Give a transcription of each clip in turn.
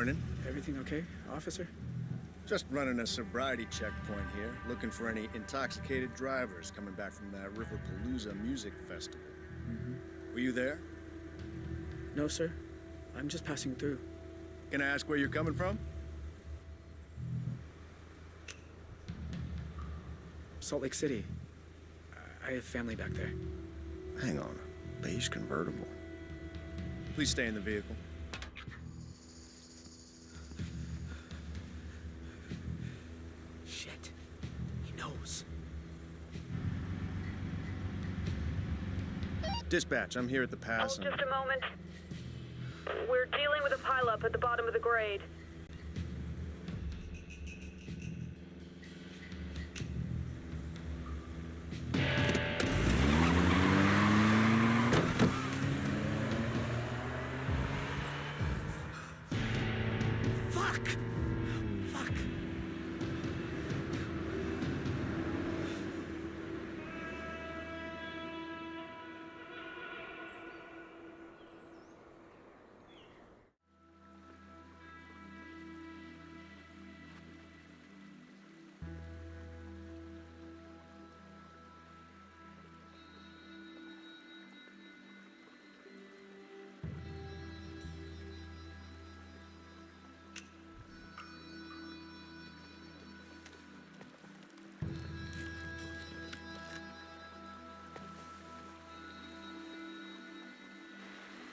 Morning. Everything okay, officer? Just running a sobriety checkpoint here, looking for any intoxicated drivers coming back from that Riverpalooza music festival. Were you there? No, sir. I'm just passing through. Can I ask where you're coming from? Salt Lake City. I have family back there. Hang on. A beige convertible. Please stay in the vehicle. Shit. He knows. Dispatch, I'm here at the pass. Hold just a moment. We're dealing with a pileup at the bottom of the grade. Fuck! Fuck!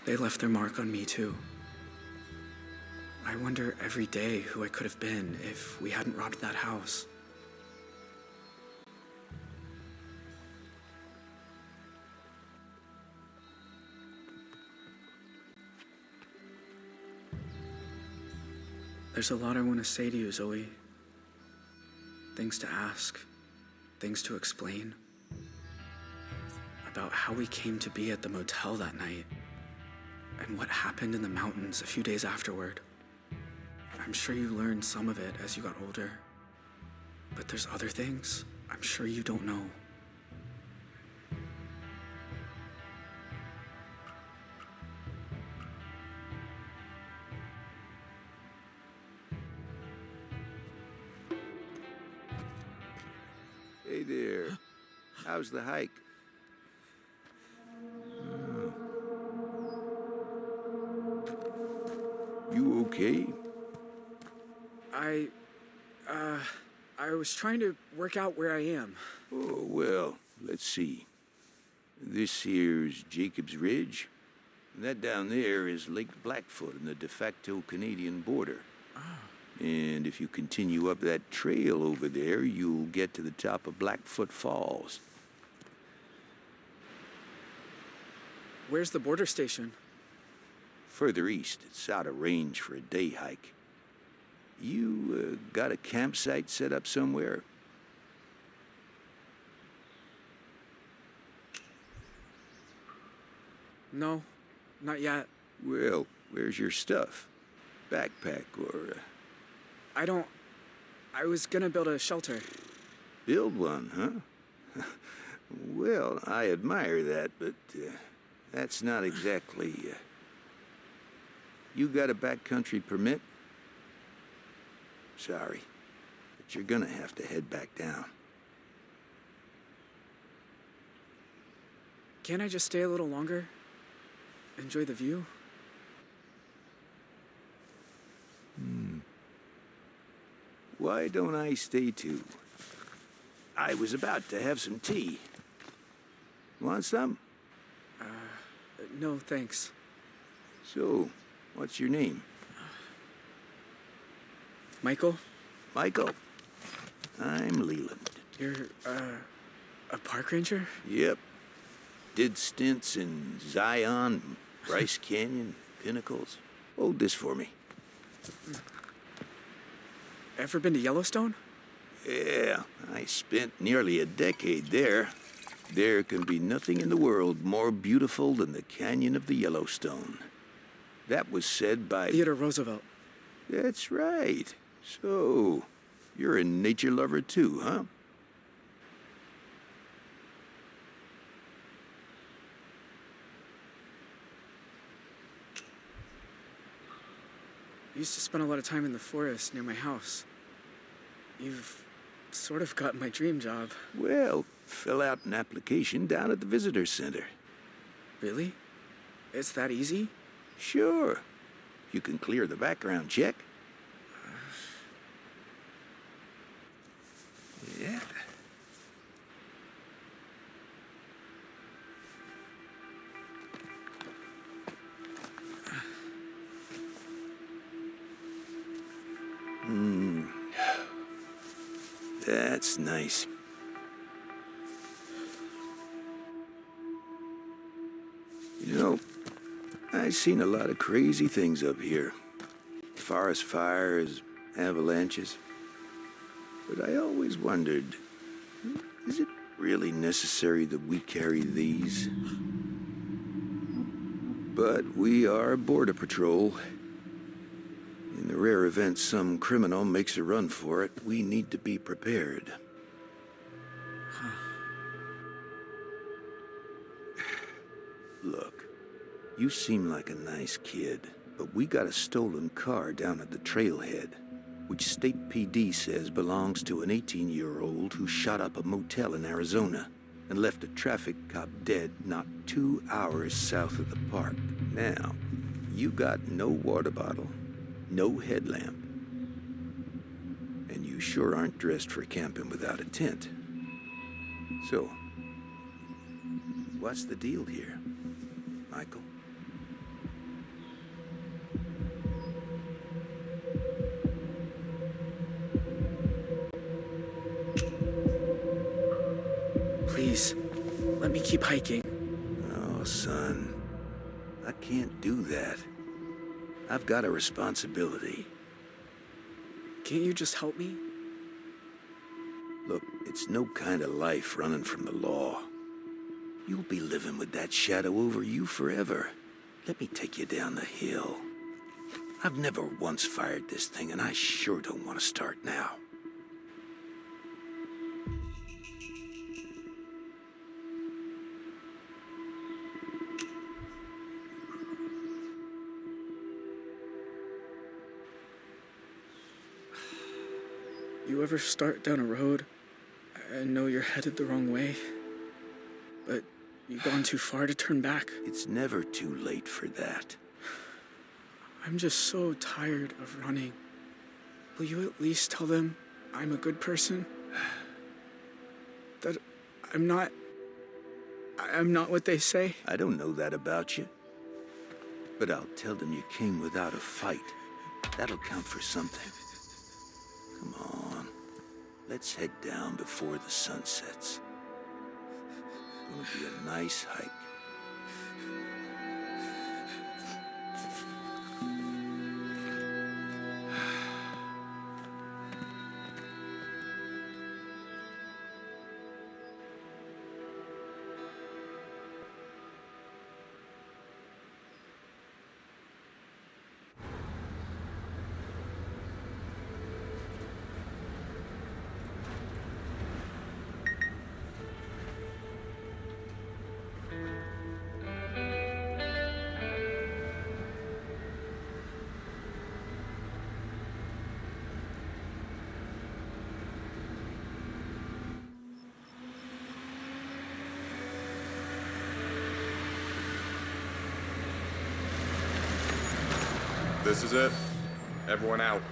They left their mark on me, too. I wonder every day who I could have been if we hadn't robbed that house. There's a lot I want to say to you, Zoe. Things to ask, things to explain. About how we came to be at the motel that night. And what happened in the mountains a few days afterward. I'm sure you learned some of it as you got older. But there's other things I'm sure you don't know. Hey there. How's the hike? You okay? I was trying to work out where I am. Oh, well, let's see. This here's Jacob's Ridge. And that down there is Lake Blackfoot and the de facto Canadian border. And if you continue up that trail over there, you'll get to the top of Blackfoot Falls. Where's the border station? Further east, it's out of range for a day hike. You got a campsite set up somewhere? No, not yet. Well, where's your stuff? Backpack or... I was gonna build a shelter. Build one, huh? Well, I admire that, but that's not exactly... You got a backcountry permit? Sorry, but you're gonna have to head back down. Can't I just stay a little longer? Enjoy the view? Why don't I stay too? I was about to have some tea. Want some? No, thanks. So, what's your name? Michael? Michael. I'm Leland. You're, a park ranger? Yep. Did stints in Zion, Bryce Canyon, Pinnacles. Hold this for me. Ever been to Yellowstone? Yeah, I spent nearly a decade there. There can be nothing in the world more beautiful than the Canyon of the Yellowstone. That was said by... Theodore Roosevelt. That's right. So, you're a nature lover too, huh? used to spend a lot of time in the forest near my house. You've sort of got my dream job. Well, fill out an application down at the visitor center. Really? It's that easy? Sure. You can clear the background check. Yeah. That's nice. You know, I've seen a lot of crazy things up here. Forest fires, avalanches. But I always wondered, is it really necessary that we carry these? But we are Border Patrol. In the rare event some criminal makes a run for it, we need to be prepared. Look, you seem like a nice kid, but we got a stolen car down at the trailhead, which State PD says belongs to an 18-year-old who shot up a motel in Arizona and left a traffic cop dead not 2 hours south of the park. Now, you got no water bottle, no headlamp, and you sure aren't dressed for camping without a tent. So, what's the deal here, Michael? Please, let me keep hiking. Oh, son, I can't do that. I've got a responsibility. Can't you just help me? Look, it's no kind of life running from the law. You'll be living with that shadow over you forever. Let me take you down the hill. I've never once fired this thing, and I sure don't want to start now. You ever start down a road and know you're headed the wrong way, but you've gone too far to turn back? It's never too late for that. I'm just so tired of running. Will you at least tell them I'm a good person? That I'm not what they say? I don't know that about you. But I'll tell them you came without a fight. That'll count for something. Come on. Let's head down before the sun sets. Gonna be a nice hike. This is it. Everyone out.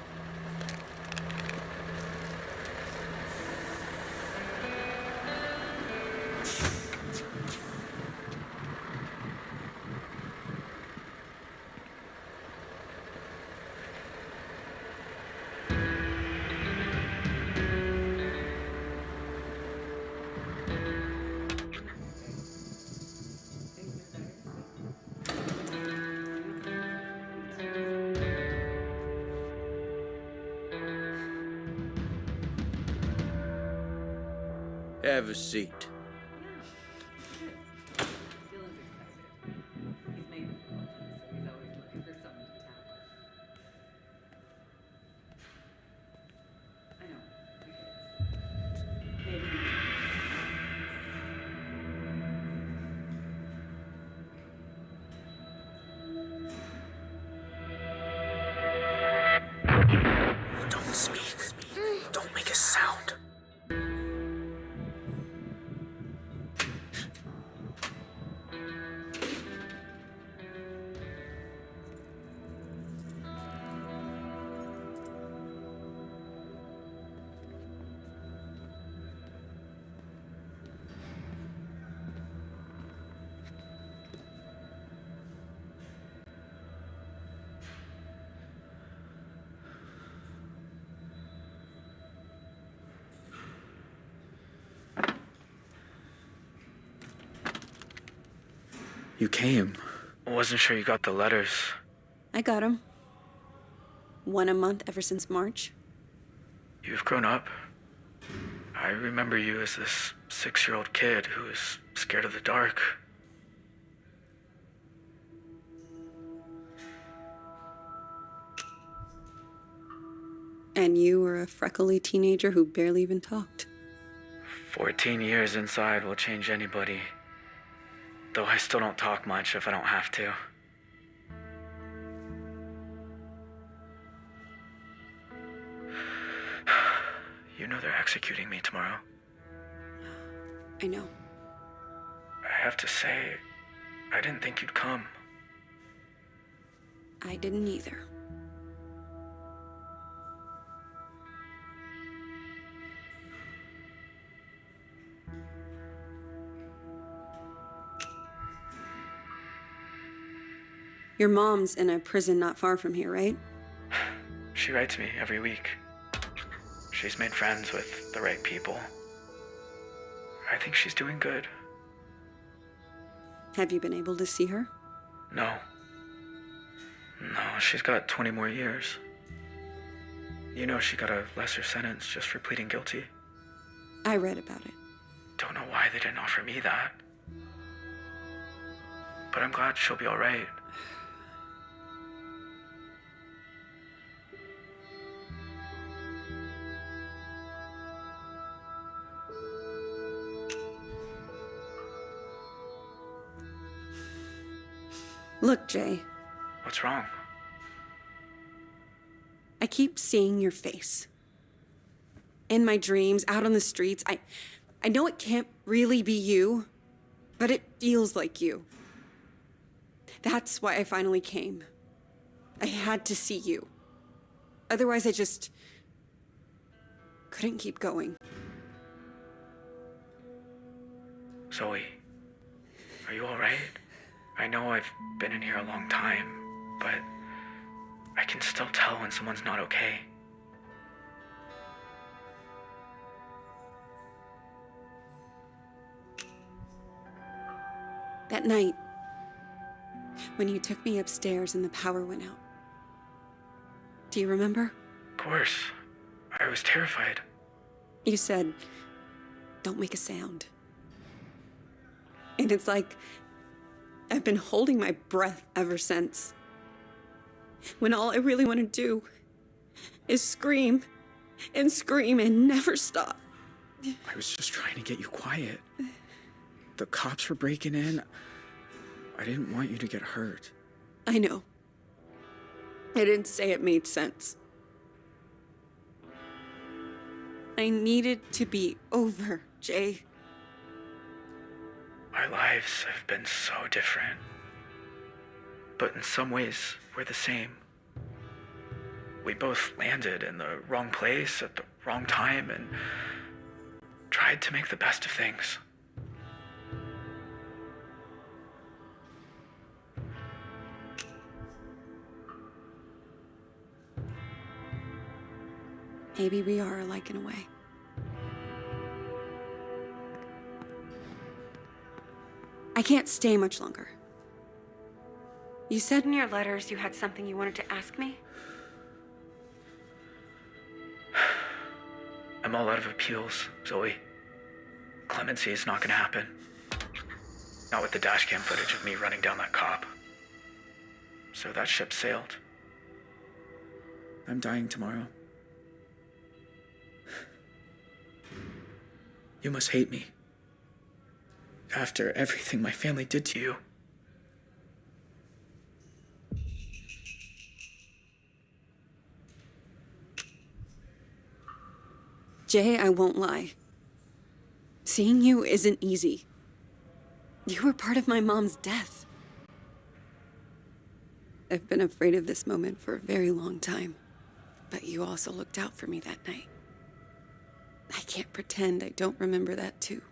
Have a seat. You came. I wasn't sure you got the letters. I got him. One a month ever since March. You've grown up. I remember you as this 6-year-old kid who was scared of the dark. And you were a freckly teenager who barely even talked. 14 years inside will change anybody. Though I still don't talk much if I don't have to. You know they're executing me tomorrow. I know. I have to say, I didn't think you'd come. I didn't either. Your mom's in a prison not far from here, right? She writes me every week. She's made friends with the right people. I think she's doing good. Have you been able to see her? No. No, she's got 20 more years. You know she got a lesser sentence just for pleading guilty. I read about it. Don't know why they didn't offer me that. But I'm glad she'll be all right. Look, Jay. What's wrong? I keep seeing your face. In my dreams, out on the streets. I know it can't really be you, but it feels like you. That's why I finally came. I had to see you. Otherwise, I just couldn't keep going. Zoe, are you all right? I know I've been in here a long time, but I can still tell when someone's not okay. That night, when you took me upstairs and the power went out. Do you remember? Of course. I was terrified. You said, "Don't make a sound." And it's like I've been holding my breath ever since. When all I really want to do is scream and scream and never stop. I was just trying to get you quiet. The cops were breaking in. I didn't want you to get hurt. I know. I didn't say it made sense. I needed to be over, Jay. Our lives have been so different. But in some ways, we're the same. We both landed in the wrong place at the wrong time and tried to make the best of things. Maybe we are alike in a way. I can't stay much longer. You said in your letters you had something you wanted to ask me? I'm all out of appeals, Zoe. Clemency is not gonna happen. Not with the dashcam footage of me running down that cop. So that ship sailed. I'm dying tomorrow. You must hate me. After everything my family did to you. Jay, I won't lie. Seeing you isn't easy. You were part of my mom's death. I've been afraid of this moment for a very long time, but you also looked out for me that night. I can't pretend I don't remember that too.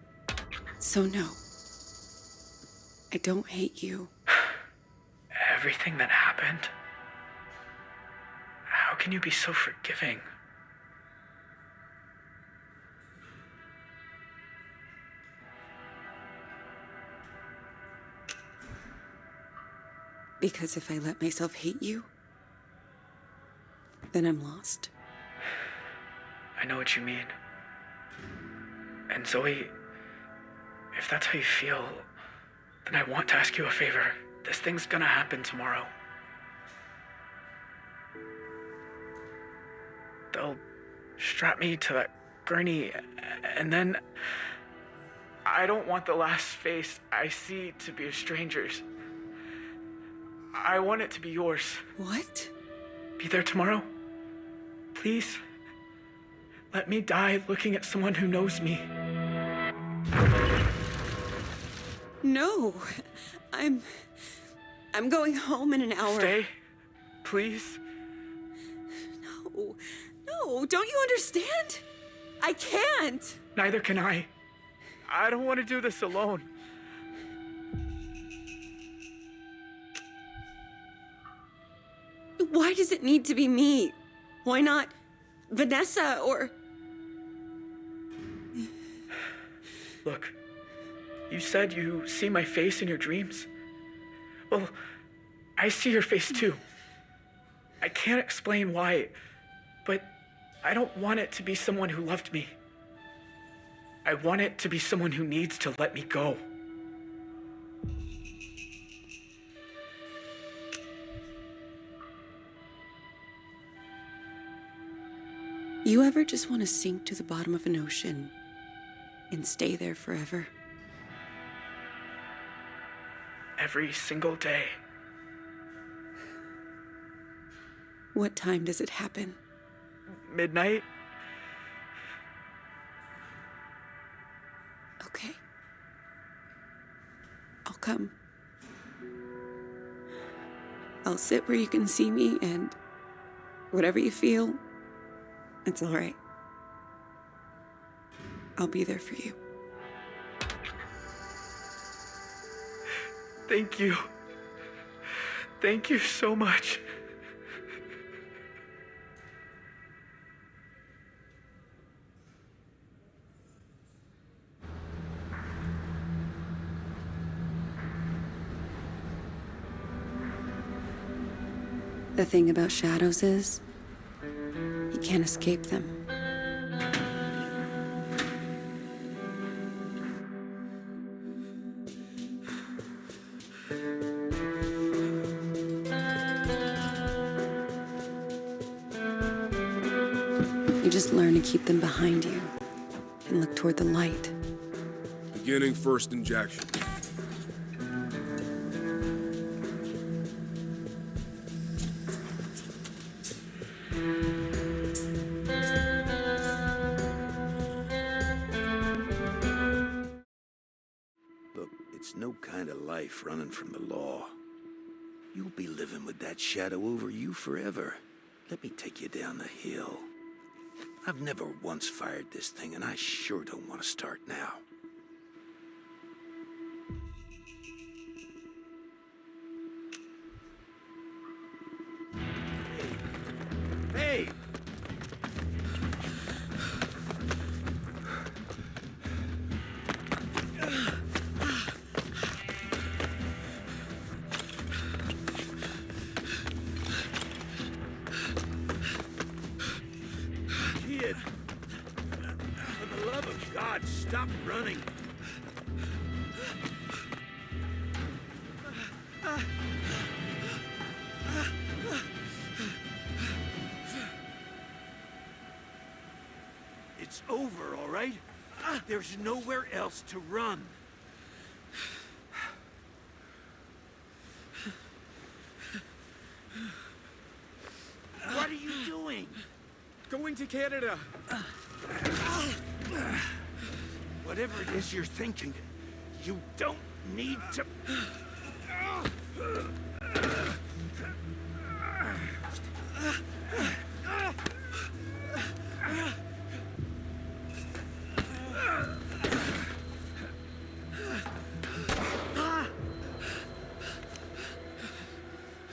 So no, I don't hate you. Everything that happened? How can you be so forgiving? Because if I let myself hate you, then I'm lost. I know what you mean. And Zoe, if that's how you feel, then I want to ask you a favor. This thing's gonna happen tomorrow. They'll strap me to that gurney, and then I don't want the last face I see to be a stranger's. I want it to be yours. What? Be there tomorrow? Please? Let me die looking at someone who knows me. No. I'm going home in an hour. Stay, please. No. No, don't you understand? I can't. Neither can I. I don't want to do this alone. Why does it need to be me? Why not Vanessa or... Look, you said you see my face in your dreams. Well, I see your face too. I can't explain why, but I don't want it to be someone who loved me. I want it to be someone who needs to let me go. You ever just want to sink to the bottom of an ocean and stay there forever? Every single day. What time does it happen? Midnight? Okay. I'll come. I'll sit where you can see me, and whatever you feel, it's all right. I'll be there for you. Thank you. Thank you so much. The thing about shadows is, you can't escape them. You just learn to keep them behind you and look toward the light. Beginning first injection. Look, it's no kind of life running from the law. You'll be living with that shadow over you forever. Let me take you down the hill. I've never once fired this thing, and I sure don't want to start now. Hey! Kid! For the love of God, stop running! It's over, all right? There's nowhere else to run. What are you doing? Going to Canada. Whatever it is you're thinking, you don't need to...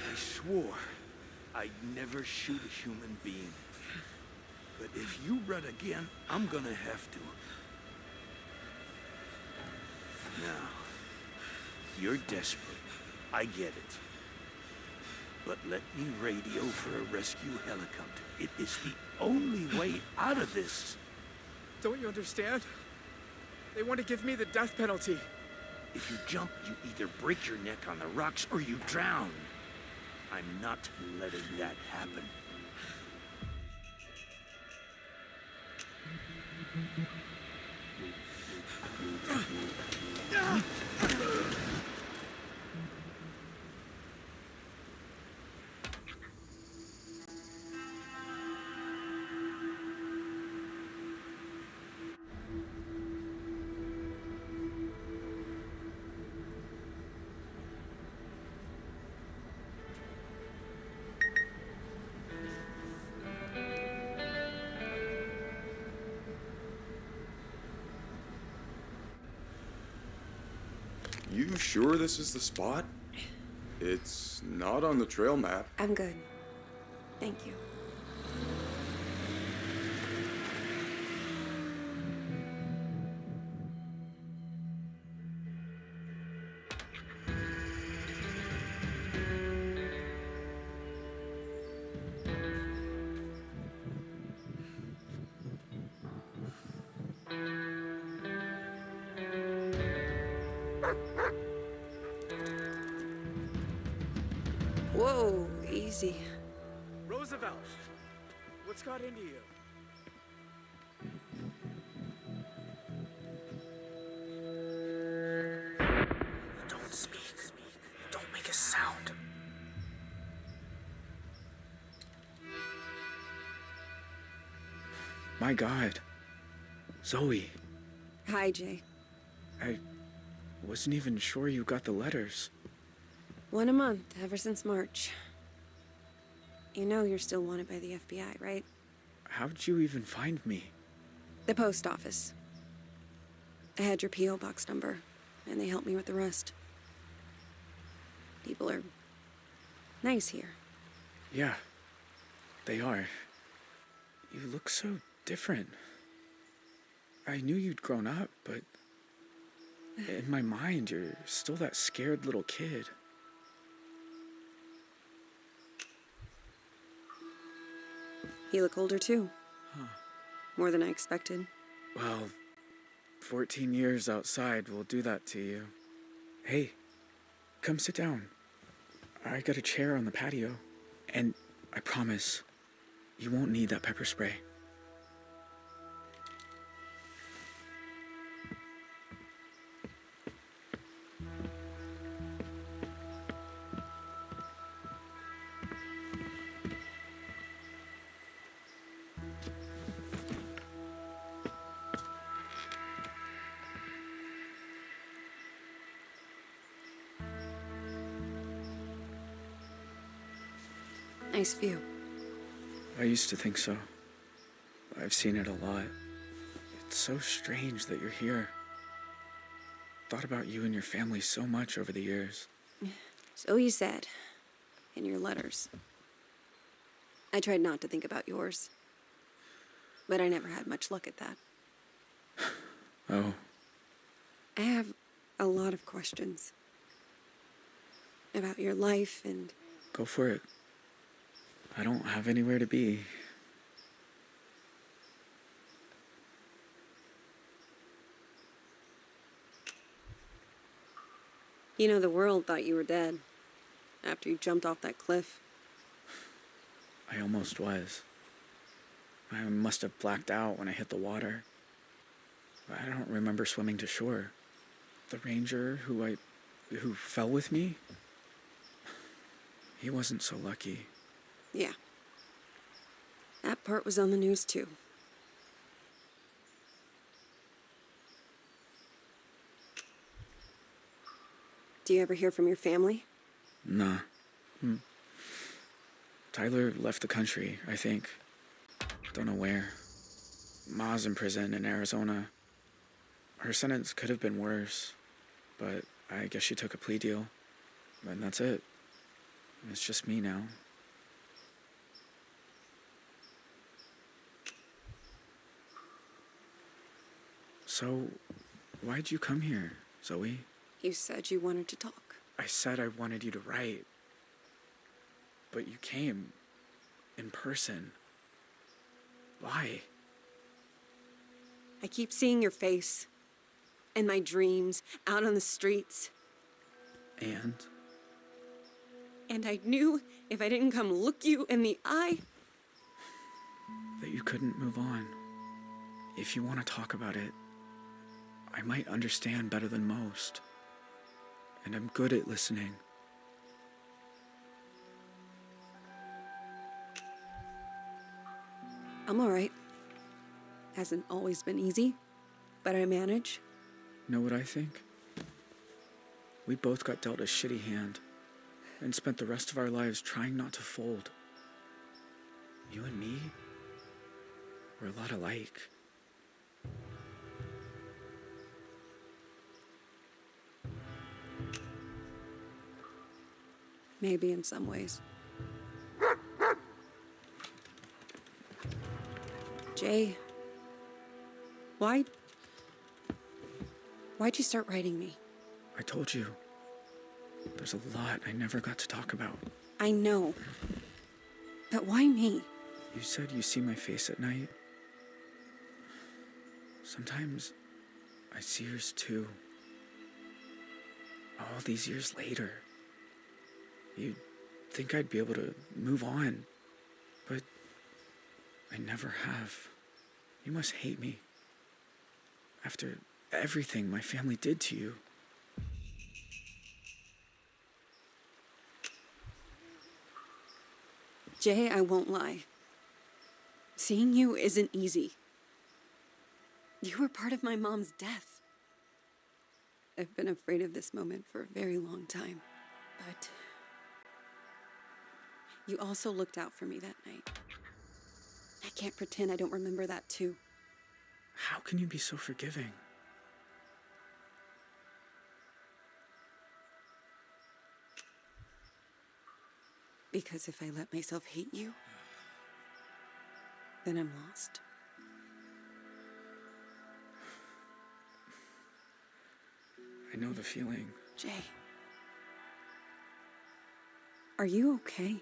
I swore I'd never shoot a human being. But if you run again, I'm gonna have to. Now, you're desperate. I get it. but let me radio for a rescue helicopter. It is the only way out of this. Don't you understand? They want to give me the death penalty. If you jump, you either break your neck on the rocks or you drown. I'm not letting that happen. You sure this is the spot? It's not on the trail map. I'm good. Thank you. Whoa, easy. Roosevelt, what's got into you? Don't speak. Don't make a sound. My God. Zoe, Hi, Jay. I wasn't even sure you got the letters. 1 a month, ever since March. You know you're still wanted by the FBI, right? How'd you even find me? The post office. I had your P.O. box number, and they helped me with the rest. People are nice here. Yeah, they are. You look so different. I knew you'd grown up, but in my mind, you're still that scared little kid. You look older, too. More than I expected. Well, 14 years outside will do that to you. Hey, come sit down. I got a chair on the patio. And I promise, you won't need that pepper spray. Nice view. I used to think so. I've seen it a lot. It's so strange that you're here. Thought about you and your family so much over the years. So you said. In your letters. I tried not to think about yours. But I never had much luck at that. Oh, I have a lot of questions. About your life and... go for it. I don't have anywhere to be. You know, the world thought you were dead. After you jumped off that cliff. I almost was. I must have blacked out when I hit the water. I don't remember swimming to shore. The ranger who fell with me, he wasn't so lucky. Yeah. That part was on the news, too. Do you ever hear from your family? Nah. Tyler left the country, I think. Don't know where. Ma's in prison in Arizona. Her sentence could have been worse, but I guess she took a plea deal. And that's it. It's just me now. So, why'd you come here, Zoe? You said you wanted to talk. I said I wanted you to write. But you came in person. Why? I keep seeing your face in my dreams, out on the streets. And? And I knew if I didn't come look you in the eye, That you couldn't move on. If you want to talk about it, I might understand better than most. And I'm good at listening. I'm all right. Hasn't always been easy, but I manage. Know what I think? We both got dealt a shitty hand and spent the rest of our lives trying not to fold. You and me, we're a lot alike. Maybe in some ways. Jay, why'd you start writing me? I told you, there's a lot I never got to talk about. I know, but why me? You said you see my face at night. Sometimes I see yours too. All these years later. You'd think I'd be able to move on, but I never have. You must hate me. After everything my family did to you. Jay, I won't lie. Seeing you isn't easy. You were part of my mom's death. I've been afraid of this moment for a very long time, but you also looked out for me that night. I can't pretend I don't remember that too. How can you be so forgiving? Because if I let myself hate you, then I'm lost. I know the feeling. Jay, are you okay?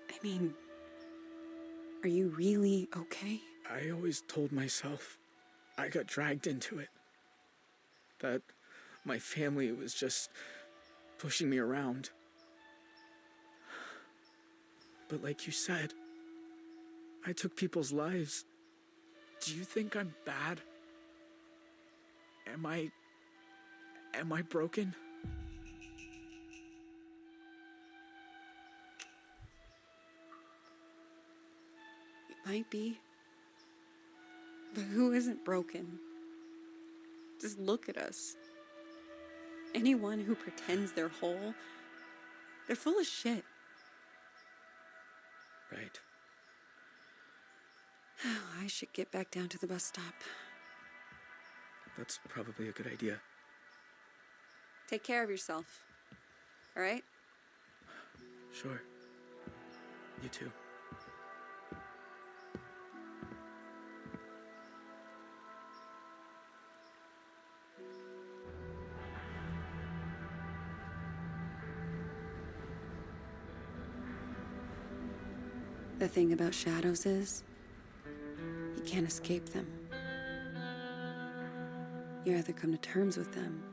I mean, are you really okay? I always told myself I got dragged into it. That my family was just pushing me around. But like you said, I took people's lives. Do you think I'm bad? Am I broken? It might be. But who isn't broken? Just look at us. Anyone who pretends they're whole, they're full of shit. Right. I should get back down to the bus stop. That's probably a good idea. Take care of yourself. All right? Sure. You too. The thing about shadows is, you can't escape them. You either come to terms with them,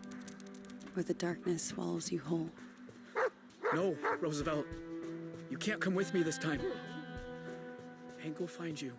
or the darkness swallows you whole. No, Roosevelt. You can't come with me this time. Hank will find you.